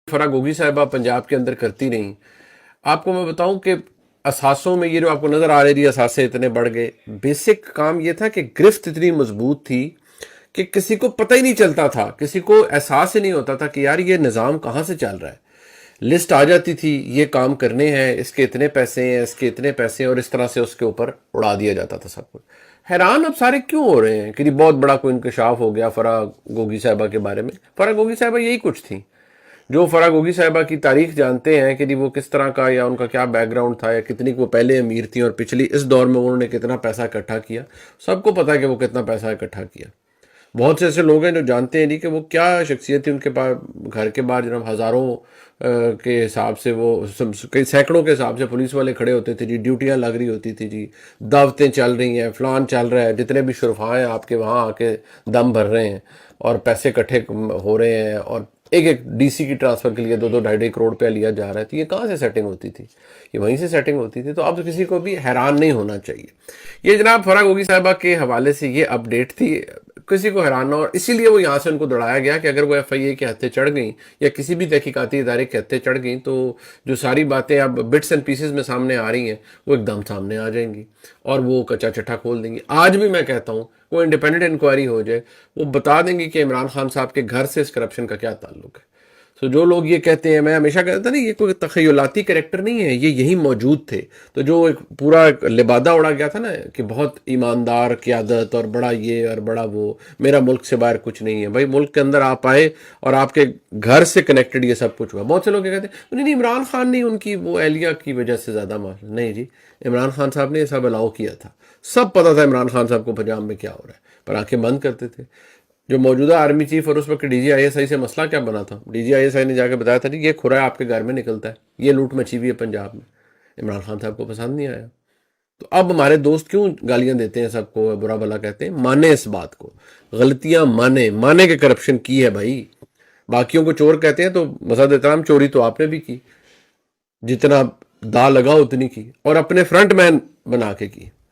فرا گوگی صاحبہ پنجاب کے اندر کرتی رہیں. آپ کو میں بتاؤں کہ اثاثوں میں یہ جو آپ کو نظر آ رہی تھی اثاثے اتنے بڑھ گئے، بیسک کام یہ تھا کہ گرفت اتنی مضبوط تھی کہ کسی کو پتہ ہی نہیں چلتا تھا، کسی کو احساس ہی نہیں ہوتا تھا کہ یار یہ نظام کہاں سے چل رہا ہے. لسٹ آ جاتی تھی، یہ کام کرنے ہیں، اس کے اتنے پیسے ہیں، اس کے اتنے پیسے ہیں، اور اس طرح سے اس کے اوپر اڑا دیا جاتا تھا سب کچھ. حیران اب سارے کیوں ہو رہے ہیں کہ جی بہت بڑا کوئی انکشاف ہو گیا فرا گوگی صاحبہ کے بارے میں. فرا گوگی صاحبہ یہی کچھ تھیں. جو فرا گوگی صاحبہ کی تاریخ جانتے ہیں کہ جی وہ کس طرح کا یا ان کا کیا بیک گراؤنڈ تھا، یا کتنی وہ پہلے امیر تھیں اور پچھلی اس دور میں انہوں نے کتنا پیسہ اکٹھا کیا، سب کو پتا ہے کہ وہ کتنا پیسہ اکٹھا کیا. بہت سے ایسے لوگ ہیں جو جانتے ہیں نہیں کہ وہ کیا شخصیت تھی. ان کے پاس گھر کے باہر جناب ہزاروں کے حساب سے وہ کئی سینکڑوں کے حساب سے پولیس والے کھڑے ہوتے تھے جی، ڈیوٹیاں لگ رہی ہوتی تھی جی، دعوتیں چل رہی ہیں، فلان چل رہا ہے، جتنے بھی شرفاء ہیں آپ کے وہاں آ کے دم بھر رہے ہیں اور پیسے اکٹھے ہو رہے ہیں، اور ایک ایک ڈی سی کی ٹرانسفر کے لیے 2-2 کروڑ روپیہ لیا جا رہا ہے. تو یہ کہاں سے سیٹنگ ہوتی تھی؟ یہ وہیں سے سیٹنگ ہوتی تھی. تو اب کسی کو بھی حیران نہیں ہونا چاہیے. یہ جناب فرا گوگی صاحبہ کے حوالے سے یہ اپڈیٹ تھی، کسی کو حیران نہ ہو. اور اسی لیے وہ یہاں سے ان کو دوڑایا گیا کہ اگر وہ ایف آئی اے کے ہتھے چڑھ گئیں یا کسی بھی تحقیقاتی ادارے کے ہتھے چڑھ گئیں تو جو ساری باتیں اب بٹس اینڈ پیسز میں سامنے آ رہی ہیں وہ ایک دم سامنے آ جائیں گی اور وہ کچا چٹھا کھول دیں گی. آج بھی میں کہتا ہوں کوئی انڈیپینڈنٹ انکوائری ہو جائے وہ بتا دیں گی کہ عمران خان صاحب کے گھر سے اس کرپشن کا کیا تعلق ہے. سو جو لوگ یہ کہتے ہیں، میں ہمیشہ کہتا تھا نا یہ کوئی تخیلاتی کریکٹر نہیں ہے، یہ یہی موجود تھے. تو جو ایک پورا ایک لبادہ اڑا گیا تھا نا کہ بہت ایماندار قیادت اور بڑا یہ اور بڑا وہ، میرا ملک سے باہر کچھ نہیں ہے. بھائی ملک کے اندر آپ آئے اور آپ کے گھر سے کنیکٹڈ یہ سب کچھ ہوا. بہت سے لوگ یہ کہتے ہیں نہیں عمران خان نے ان کی وہ اہلیہ کی وجہ سے زیادہ معاملہ نہیں جی. عمران خان صاحب نے یہ سب الاؤ کیا تھا، سب پتا تھا عمران خان صاحب کو پنجاب میں کیا ہو رہا ہے، پر آنکھیں بند کرتے تھے. جو موجودہ آرمی چیف اور اس وقت D G I S I سے مسئلہ کیا بنا تھا؟ D G I S I نے جا کے بتایا تھا جی یہ کھرا آپ کے گھر میں نکلتا ہے، یہ لوٹ مچی ہوئی ہے پنجاب میں. عمران خان صاحب کو پسند نہیں آیا. تو اب ہمارے دوست کیوں گالیاں دیتے ہیں، سب کو برا بھلا کہتے ہیں؟ مانے اس بات کو، غلطیاں مانے کہ کرپشن کی ہے بھائی. باقیوں کو چور کہتے ہیں تو مزاد احترام، چوری تو آپ نے بھی کی، جتنا دا لگا اتنی کی، اور اپنے فرنٹ مین بنا کے کی.